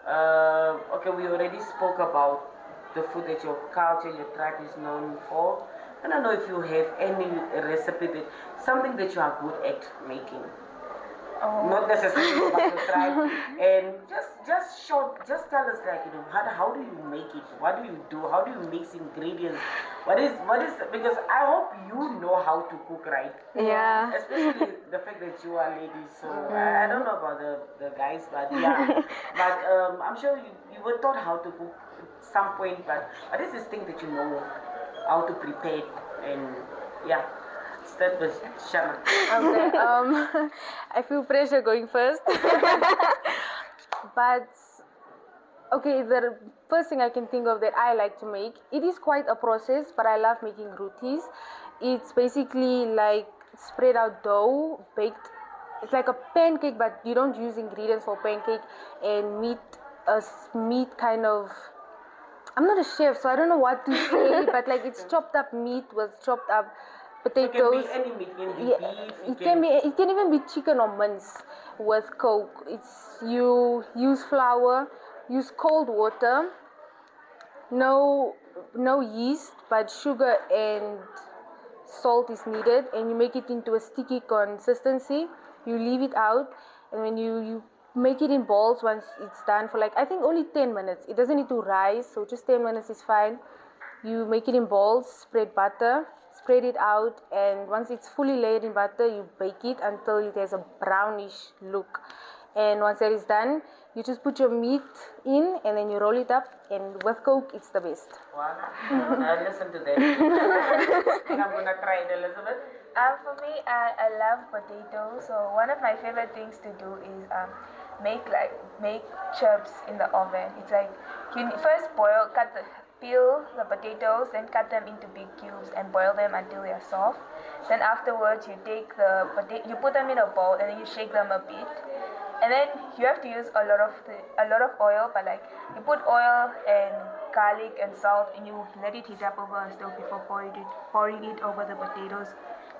Okay, we already spoke about the food that your culture, your tribe is known for. I don't know if you have any recipe that something that you are good at making. Not necessarily about your tribe, and just short, just tell us like how do you make it? What do you do? How do you mix ingredients? What is because I hope you know how to cook, right? Yeah. Especially the fact that you are ladies, so I don't know about the guys, but yeah, but I'm sure you were taught how to cook at some point, but what is this thing that you know how to prepare and yeah. Start with Shana. Okay. I feel pressure going first. But okay, the first thing I can think of that I like to make, it is quite a process, but I love making rotis. It's basically like spread out dough, baked. It's like a pancake, but you don't use ingredients for pancake, and meat kind of. I'm not a chef, so I don't know what to say, but like it's chopped up meat with chopped up potatoes. It can be any meat, can be beef. It can even be chicken or mince with coke. You use flour, use cold water, no yeast, but sugar and salt is needed, and you make it into a sticky consistency. You leave it out, and when you make it in balls once it's done for like I think only 10 minutes. It doesn't need to rise, so just 10 minutes is fine. You make it in balls, spread it out, and once it's fully layered in butter, you bake it until it has a brownish look. And once that is done, you just put your meat in, and then you roll it up, and with Coke, it's the best. Wow. Listen to that. I think I'm gonna try it, Elizabeth. For me, I love potatoes. So one of my favorite things to do is make chips in the oven. It's like you first peel the potatoes, then cut them into big cubes and boil them until they are soft. Then afterwards, you take you put them in a bowl, and then you shake them a bit. And then you have to use a lot of oil, but like you put oil and garlic and salt, and you let it heat up over a stove before pouring it over the potatoes.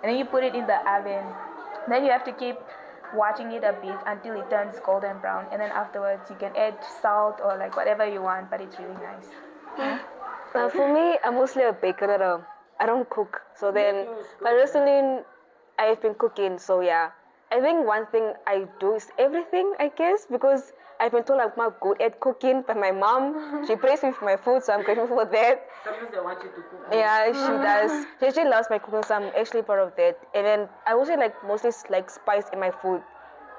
And then you put it in the oven. Then you have to keep watching it a bit until it turns golden brown, and then afterwards you can add salt or like whatever you want, but it's really nice. For me, I'm mostly a baker. I don't cook. So then, but recently I've been cooking. So yeah, I think one thing I do is everything, I guess, because I've been told I'm not good at cooking by my mom. She praised me for my food, so I'm grateful for that. Sometimes they want you to cook. Yeah, she does. She actually loves my cooking, so I'm actually proud of that. And then I also mostly like spice in my food,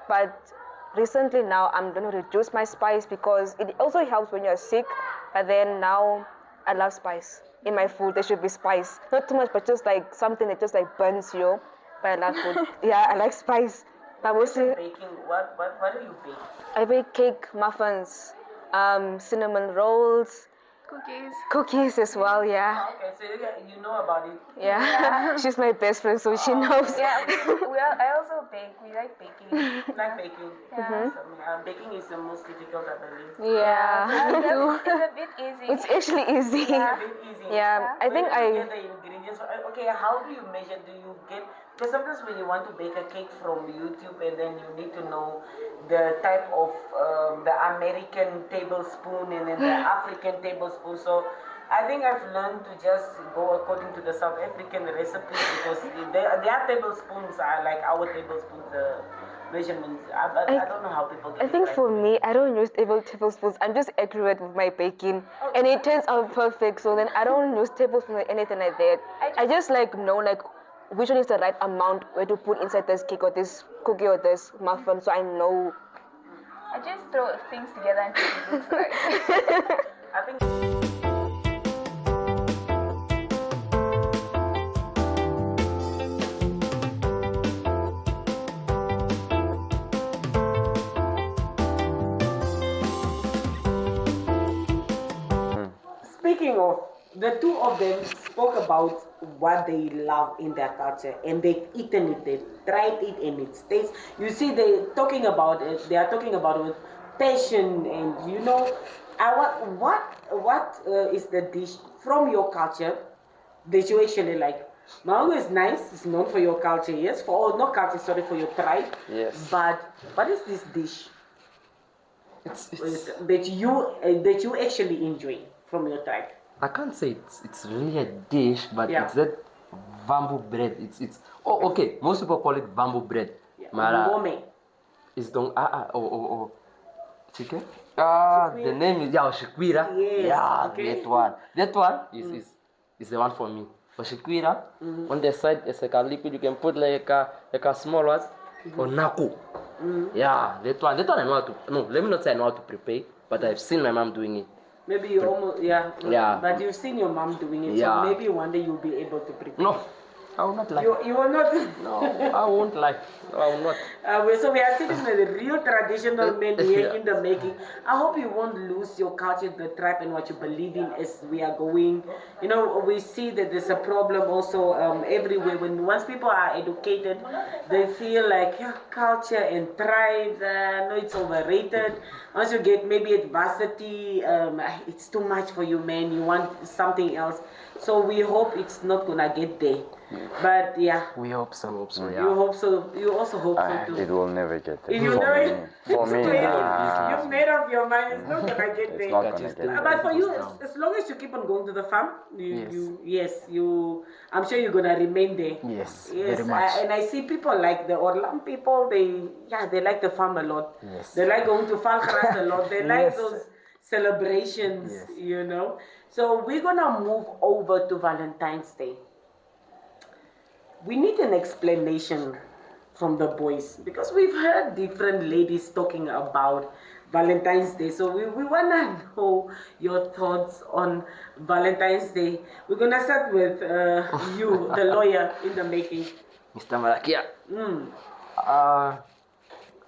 but recently now I'm gonna reduce my spice because it also helps when you're sick. But then now I love spice in my food. There should be spice, not too much, but just like something that just like burns you. But I love food. Yeah, I like spice. But mostly baking. What do you bake? I bake cake, muffins, cinnamon rolls, cookies as well. Yeah. Okay, so you know about it. Yeah. She's my best friend, so she knows. Yeah, I also bake. We like baking. Like baking. Yeah. So, baking is the most difficult, I believe. Yeah. Me too. It's a bit easy. It's actually easy. Yeah. It's a bit easy. Yeah, I think you get the ingredients. Okay, how do you measure? Do you get? Because sometimes when you want to bake a cake from YouTube, and then you need to know the type of the American tablespoon and then the African tablespoon. So I think I've learned to just go according to the South African recipe because their tablespoons are like our tablespoons. Measurements. I don't know how people get I think for me, I don't use tablespoons. I'm just accurate with my baking, and it turns out perfect. So then I don't use tablespoons or anything like that. I just like know like which one is the right amount where to put inside this cake or this cookie or this muffin, so I know. I just throw things together until it looks right. I think. Speaking of, the two of them spoke about what they love in their culture, and they've eaten it, they've tried it, and it tastes. You see, they're talking about it. They are talking about it with passion, and you know, what is the dish from your culture that you actually like? Mango is nice. It's known for your culture, yes. For not culture, sorry, for your tribe. Yes. But what is this dish? It's that you actually enjoy from your tribe? I can't say it's really a dish, but Yeah. it's that bamboo bread. It's okay. Most people call it bamboo bread. Yeah. Mara, Ngome. it's don't oh chicken. Shikwira. The name is Shikwira. Yes, Yeah, okay. that one. That one is the one for me. For Shikwira, on the side it's like a liquid. You can put like a small one or naku. Yeah, that one. That one I know how to. No, let me not say I know how to prepare, but I've seen my mom doing it. Maybe you almost, yeah. Yeah. But you've seen your mom doing it, Yeah. so maybe one day you'll be able to prepare. No, I will not lie. You will not. No, I won't lie. No, I will not. So we are sitting with a real traditional men here Yeah. in the making. I hope you won't lose your culture, the tribe, and what you believe in as we are going. You know, we see that there's a problem also everywhere. Once people are educated, they feel like culture and tribe, no, it's overrated. Once you get maybe at varsity, it's too much for you, man. You want something else. So we hope it's not gonna get there. But yeah. We hope so. Yeah. You hope so. You also hope so too. It will never get there. You know For me, you've made up your mind. It's not gonna get it's there. not gonna get there. But for you, as long as you keep on going to the farm, I'm sure you're gonna remain there. Yes, Yes, very much. and I see people like the Orlam people. They like the farm a lot. Yes. They like going to Falkras a lot. They like Yes. those celebrations, Yes. you know. So we're gonna move over to Valentine's Day. We need an explanation from the boys because we've heard different ladies talking about Valentine's Day. So we want to know your thoughts on Valentine's Day. We're going to start with you, the lawyer in the making. Mr. Malakia.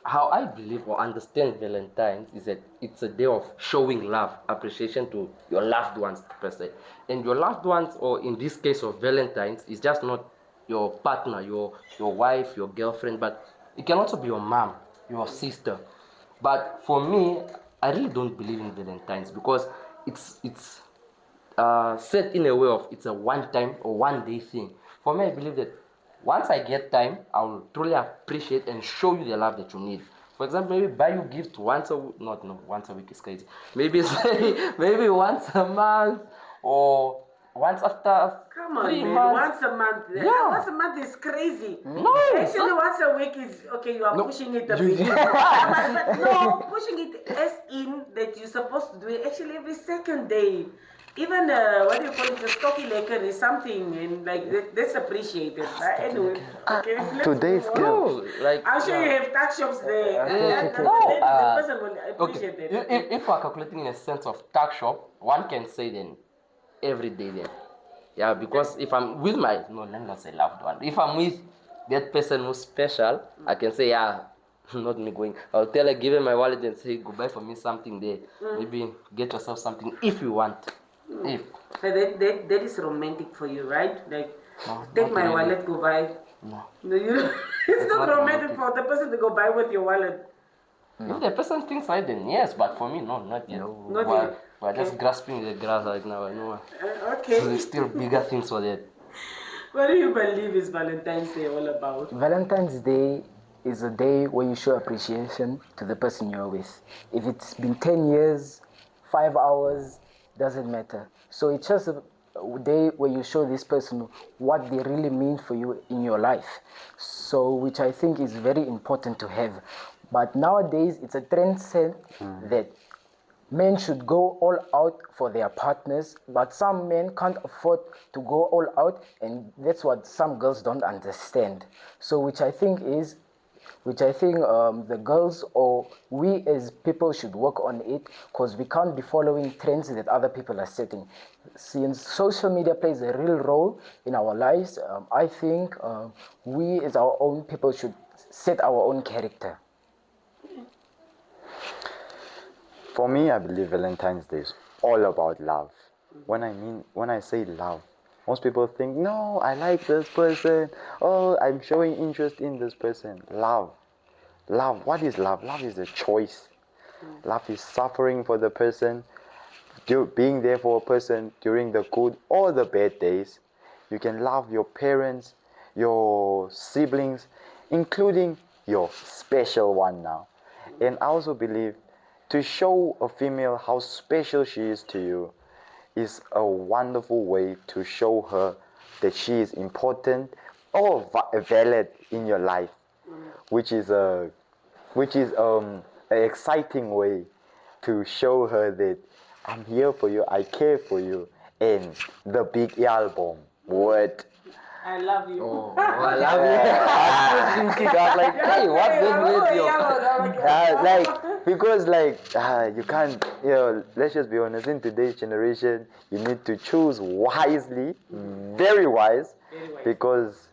How I believe or understand Valentine's is that it's a day of showing love, appreciation to your loved ones per se. And your loved ones, or in this case of Valentine's, is just not your partner, your wife, your girlfriend, but it can also be your mom, your sister. But for me, I really don't believe in Valentine's because it's set in a way of it's a one-time or one-day thing. For me, I believe that once I get time, I will truly appreciate and show you the love that you need. For example, maybe buy you gift once a week. Once a week is crazy. Maybe it's maybe once a month or once after Come on, 3 man. months. Once a month. Yeah. Once a month is crazy. No, it's Actually, not. once a week is okay. You are No, pushing it a you- bit. But no, pushing it as in that you're supposed to do it actually every second day. Even what do you call it? The stocky liquor is something, and like that's appreciated. Anyway, okay. let's Today's move on. No, like I'm sure you have tax shops there. no, The person will appreciate okay. it. If we're calculating in a sense of tax shop, one can say then every day then. Yeah, because if I'm with let me not say loved one. If I'm with that person who's special, I can say, yeah, not me going. I'll tell her, give her my wallet and say, go buy for me something there. Maybe get yourself something if you want. If. So that is romantic for you, right? Like, No, take not my really. wallet, go buy. No. No, it's not not romantic for the person to go buy with your wallet. If the person thinks right, then yes, but for me, no, not yet. Not we're, yet. we're just Okay. grasping the grass right now. I know. Okay. So there's still bigger things for that. What do you believe is Valentine's Day all about? Valentine's Day is a day where you show appreciation to the person you're with. If it's been 10 years, 5 hours, doesn't matter. So it's just a day where you show this person what they really mean for you in your life. So, which I think is very important to have. But nowadays, it's a trend set that men should go all out for their partners, but some men can't afford to go all out, and that's what some girls don't understand. So, which I think the girls or we as people should work on it, because we can't be following trends that other people are setting. Since social media plays a real role in our lives, I think we as our own people should set our own character. For me, I believe Valentine's Day is all about love. When I say love, most people think, no, I like this person. Oh, I'm showing interest in this person. Love. Love. What is love? Love is a choice. Love is suffering for the person, being there for a person during the good or the bad days. You can love your parents, your siblings, including your special one now. And I also believe to show a female how special she is to you is a wonderful way to show her that she is important or valid in your life, which is an exciting way to show her that I'm here for you, I care for you, and the big album. What? I love you. Oh, I love it. I was thinking, I was like, hey, what's that radio? Because you can't, let's just be honest, in today's generation, you need to choose wisely, very wise, because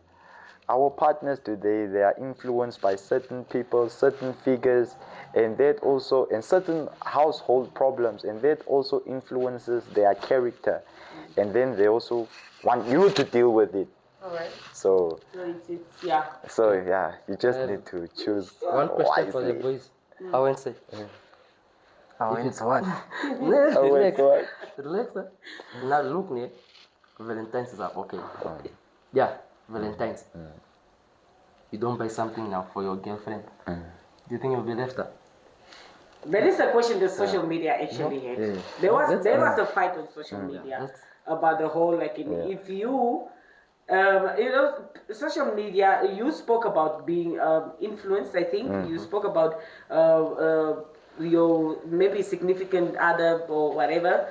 our partners today, they are influenced by certain people, certain figures, and that also, and certain household problems, and that also influences their character, and then they also want you to deal with it. All right. So yeah. So yeah, you just need to choose One question for the wisely. boys. I won't say. It's what? Wait, what? Relax. Now look, ne? Valentine's is up. Okay. Yeah, Valentine's. You don't buy something now for your girlfriend. Do you think you'll be left out? That is a question that social media actually had. Yeah. There was a fight on social media about the whole if you social media. You spoke about being influenced. I think you spoke about your maybe significant other or whatever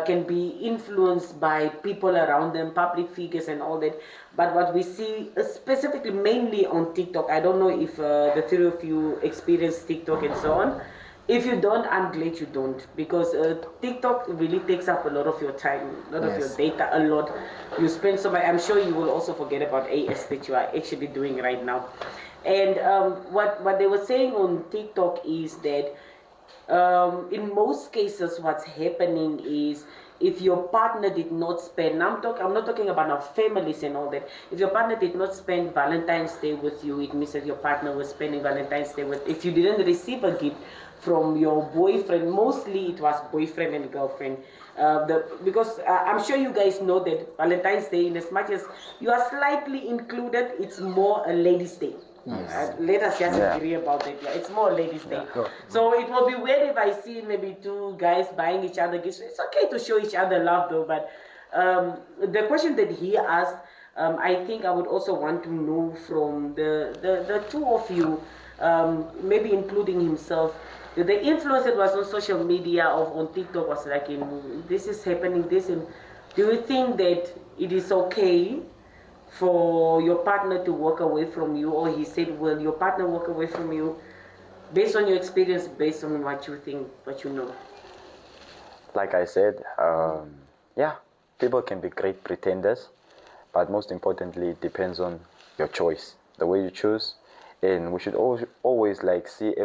can be influenced by people around them, public figures and all that. But what we see specifically mainly on TikTok, I don't know if the three of you experience TikTok and so on. If you don't, I'm glad you don't, because TikTok really takes up a lot of your time, a lot of your data, a lot. You spend so much. I'm sure you will also forget about AS that you are actually doing right now. And what they were saying on TikTok is that in most cases, what's happening is if your partner did not spend, I'm not talking about our families and all that. If your partner did not spend Valentine's Day with you, it means that your partner was spending Valentine's Day with. If you didn't receive a gift from your boyfriend, mostly it was boyfriend and girlfriend. Because I'm sure you guys know that Valentine's Day, in as much as you are slightly included, it's more a ladies' day. Let us just agree about it. Yeah, it's more a ladies' day. So it will be weird if I see maybe two guys buying each other gifts. It's okay to show each other love though, but the question that he asked, I think I would also want to know from the two of you, maybe including himself, the influence that was on social media or on TikTok was like, this is happening, this, and do you think that it is okay for your partner to walk away from you? Or he said, will your partner walk away from you based on your experience, based on what you think, what you know? Like I said, people can be great pretenders, but most importantly, it depends on your choice, the way you choose. And we should always see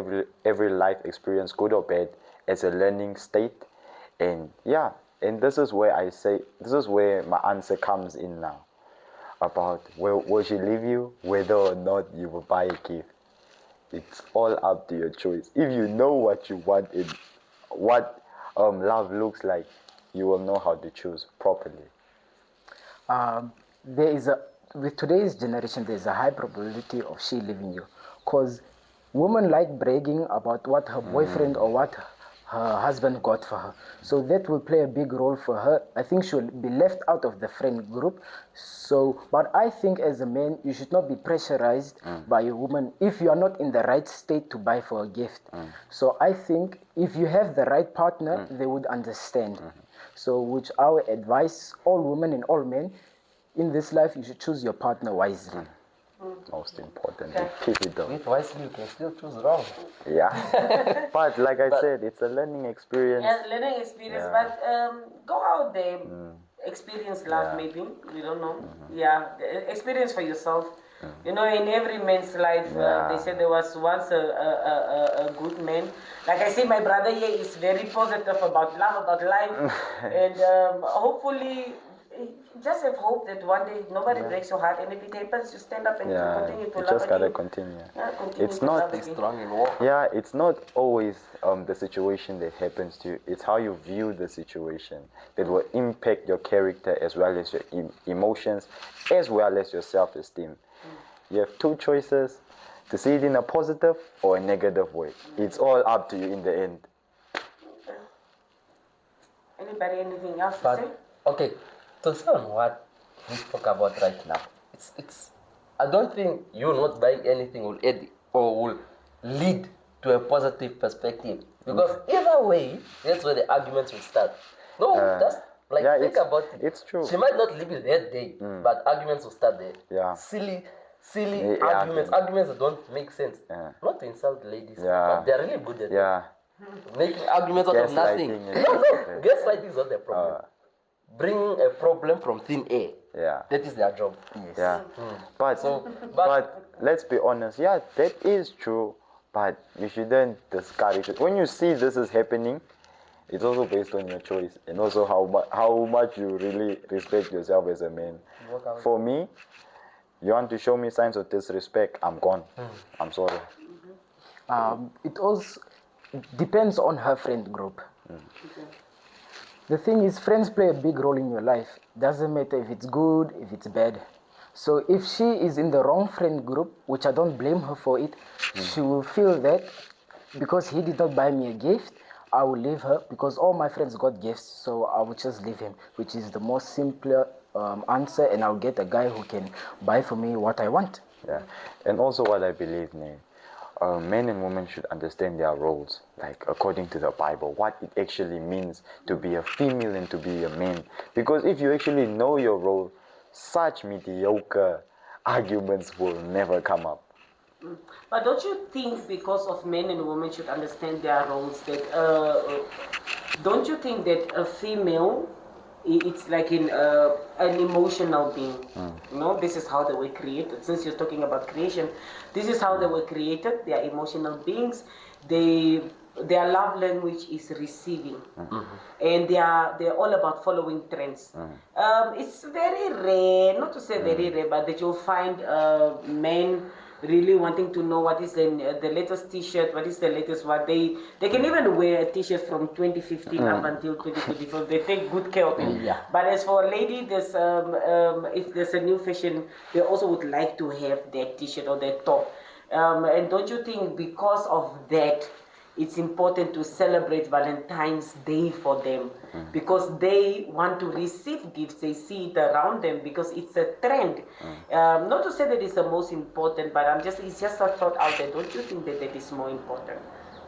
every life experience, good or bad, as a learning state. And and this is where my answer comes in now, about will she leave you, whether or not you will buy a gift. It's all up to your choice. If you know what you want and what love looks like, you will know how to choose properly. With today's generation, there's a high probability of she leaving you, because women like bragging about what her boyfriend or what her husband got for her. So that will play a big role for her. I think she'll be left out of the friend group. But I think as a man, you should not be pressurized by a woman if you are not in the right state to buy for a gift. So I think if you have the right partner, they would understand. So which I would advise all women and all men, in this life, you should choose your partner wisely. Most important, keep it down. With wisely, you can still choose wrong. Yeah. But like I said, it's a learning experience. Yes, learning experience. But go out there, experience love maybe. We don't know. Experience for yourself. You know, in every man's life, they said there was once a good man. Like I say, my brother here is very positive about love, about life. And hopefully, just have hope that one day nobody breaks your heart, and if it happens, you stand up and you continue to love. You just gotta continue. It's not strong in war. It's not always the situation that happens to you. It's how you view the situation that will impact your character as well as your emotions, as well as your self-esteem. You have two choices: to see it in a positive or a negative way. It's all up to you in the end. Anybody, anything else to But say? okay, to say on what we spoke about right now, it's I don't think you not buying anything will add or will lead to a positive perspective. Because either way, that's where the arguments will start. No, that's like yeah, think about it. it's true. She might not leave it that day, but arguments will start there. Yeah. Silly Yeah, arguments, arguments that don't make sense. Yeah. Not to insult ladies, Yeah. but they're really good at it. Yeah. Making arguments out of nothing. Gaslighting is No, just no, okay. gaslighting is not the problem. Bringing a problem from thin air. Yeah. That is their job. Yeah. But let's be honest. Yeah, that is true. But you shouldn't discourage it. When you see this is happening, it's also based on your choice and also how much you really respect yourself as a man. For me, you want to show me signs of disrespect, I'm gone. I'm sorry. It also depends on her friend group. The thing is, friends play a big role in your life. Doesn't matter if it's good, if it's bad. So if she is in the wrong friend group, which I don't blame her for it, she will feel that because he did not buy me a gift, I will leave her because all my friends got gifts, so I will just leave him, which is the most simpler answer, and I'll get a guy who can buy for me what I want. Yeah. And also what I believe, men and women should understand their roles, like according to the Bible, what it actually means to be a female and to be a man. Because if you actually know your role, such mediocre arguments will never come up. But don't you think because of men and women should understand their roles that don't you think that a female it's like an emotional being? You know, this is how they were created. Since you're talking about creation, this is how they were created. They are emotional beings. Their love language is receiving, and they're all about following trends. It's very rare, not to say very rare, but that you'll find men really wanting to know what is the latest T-shirt, what is the latest what. They can even wear a T-shirt from 2015 up until 2024. They take good care of it. Yeah. But as for a lady, there's if there's a new fashion, they also would like to have that T-shirt or that top. And don't you think because of that, it's important to celebrate Valentine's Day for them because they want to receive gifts. They see it around them because it's a trend. Not to say that it's the most important, but it's just a thought out there. Don't you think that is more important?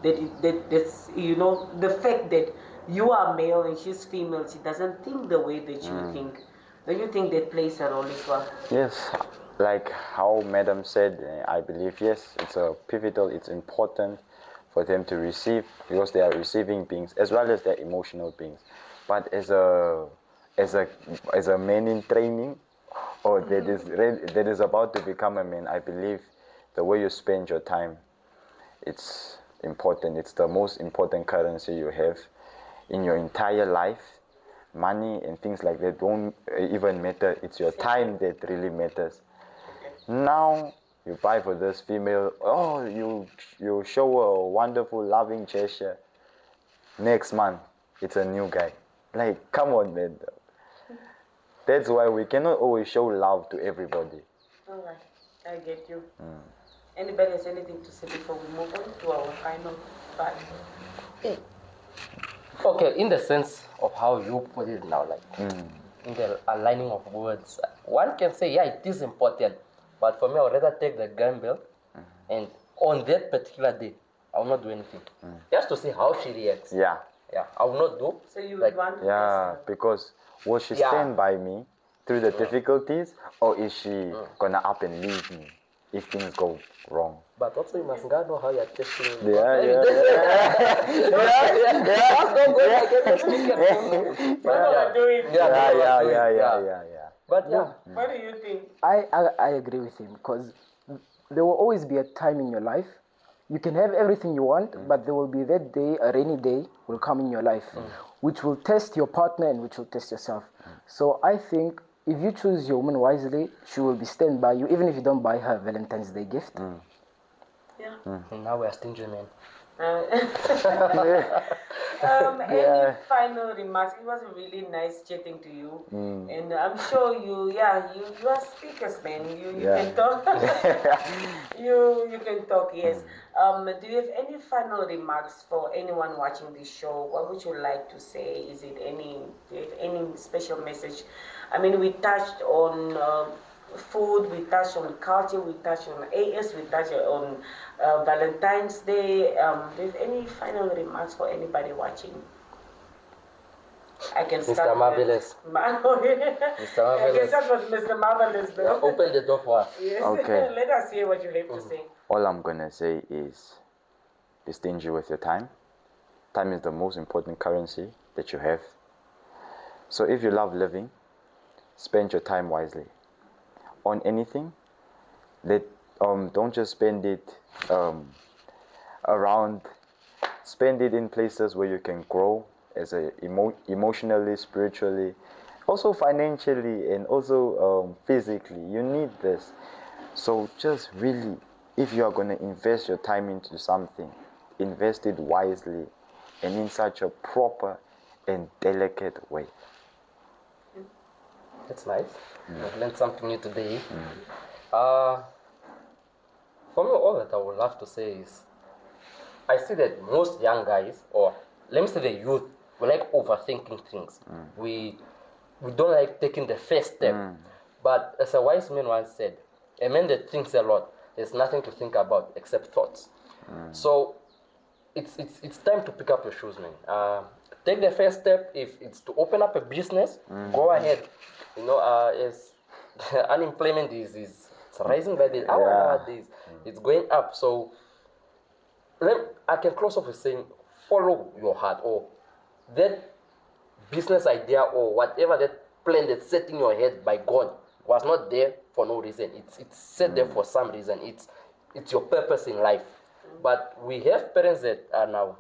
That's the fact that you are male and she's female, she doesn't think the way that you think. Don't you think that plays a role as well? Yes, like how Madam said, I believe yes, it's a pivotal. It's important for them to receive because they are receiving beings as well as they're emotional beings. But as a man in training, or that is about to become a man, I believe the way you spend your time, it's important. It's the most important currency you have in your entire life. Money and things like that don't even matter. It's your time that really matters. Now you buy for this female, oh, you show a wonderful loving gesture. Next month, it's a new guy. Like, come on, man. That's why we cannot always show love to everybody. All right, I get you. Anybody has anything to say before we move on to our final part? Okay, in the sense of how you put it now, like in the aligning of words, one can say, yeah, it is important. But for me, I would rather take the gamble, and on that particular day, I will not do anything. Just to see how she reacts. Yeah. Yeah, I will not do. So you like, want to Yeah, because will she stand by me through the difficulties, or is she gonna up and leave me if things go wrong? But also you must know how you're testing. Yeah. But yeah. What do you think? I agree with him because there will always be a time in your life. You can have everything you want, but there will be that day, a rainy day will come in your life, which will test your partner and which will test yourself. So I think if you choose your woman wisely, she will be stand by you, even if you don't buy her a Valentine's Day gift. Yeah. And now we are stingy men. Any final remarks? It was really nice chatting to you, and I'm sure you are speakers, man. You can talk. you can talk. Yes. Do you have any final remarks for anyone watching this show? What would you like to say? Do you have any special message? I mean, we touched on food, we touched on culture, we touched on AS, we touched on Valentine's Day. Do you have any final remarks for anybody watching? I can start Mr. Marvelous. Mr. Marvelous. I can start with Mr. Marvelous though. Yeah, open the door for us. Yes. Okay. Let us hear what you have to say. All I'm gonna say is be stingy with your time. Time is the most important currency that you have. So if you love living, spend your time wisely on anything. Don't just spend it around. Spend it in places where you can grow as emotionally, spiritually, also financially, and also physically. You need this. So just really, if you are going to invest your time into something, invest it wisely and in such a proper and delicate way. That's nice. I've learned something new today. For me, all that I would love to say is, I see that most young guys, or let me say the youth, we like overthinking things. We don't like taking the first step. But as a wise man once said, a man that thinks a lot, there's nothing to think about except thoughts. So it's time to pick up your shoes, man. Take the first step. If it's to open up a business, go ahead. You know, as unemployment is it's rising by the hour nowadays. It's going up. So I can close off with saying, follow your heart, or that business idea or whatever that plan that's set in your head by God was not there for no reason. It's set there for some reason. It's your purpose in life. But we have parents that are now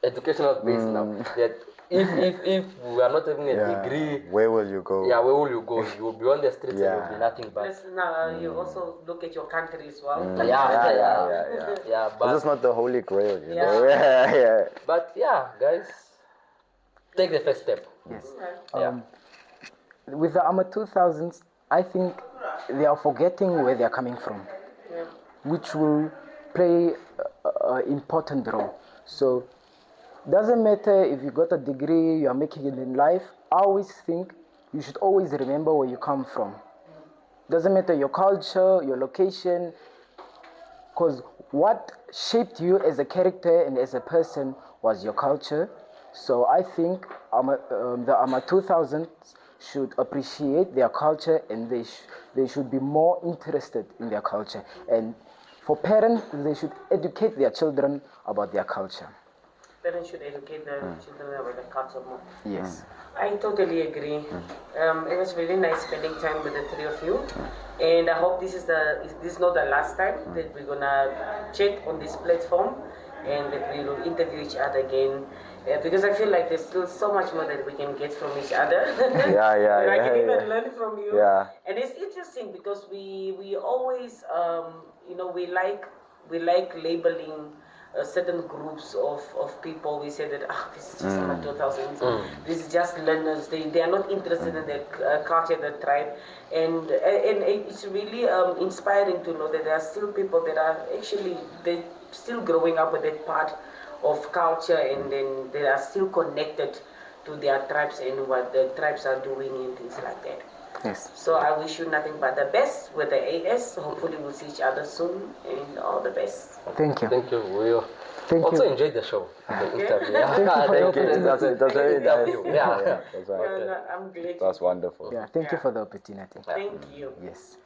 educational based now. That if we are not having a degree, where will you go? Yeah, where will you go? You will be on the streets and you will be nothing but. Plus, now you also look at your country as well. Yeah. But this is not the holy grail, you Yeah. know? Yeah. But yeah, guys, take the first step. Yes. With the AMA 2000s, I think they are forgetting where they are coming from, which will play an important role. So, doesn't matter if you got a degree, you are making it in life. I always think you should always remember where you come from. Doesn't matter your culture, your location, because what shaped you as a character and as a person was your culture. So I think the AMA 2000s should appreciate their culture, and they should be more interested in their culture. And for parents, they should educate their children about their culture. Parents should educate their children about the culture more. Yes. I totally agree. It was really nice spending time with the three of you, and I hope this is not the last time that we're gonna chat on this platform, and that we will interview each other again. Because I feel like there's still so much more that we can get from each other. I can even learn from you. Yeah. And it's interesting because we always we like labeling certain groups of people. We say that this is just about 2000s. This is just learners. They are not interested in their culture, their tribe, and it's really inspiring to know that there are still people that are actually they still growing up with that part of culture, and then they are still connected to their tribes and what the tribes are doing and things like that. Yes. So I wish you nothing but the best with the AS. Hopefully we'll see each other soon, and all the best. Thank you. Thank you. We Thank also you. enjoyed the show, the interview. Thank you for the opportunity. That's very nice. Yeah. That's right. I'm glad. That's wonderful. Yeah, thank you for the opportunity. Thank you. Yes.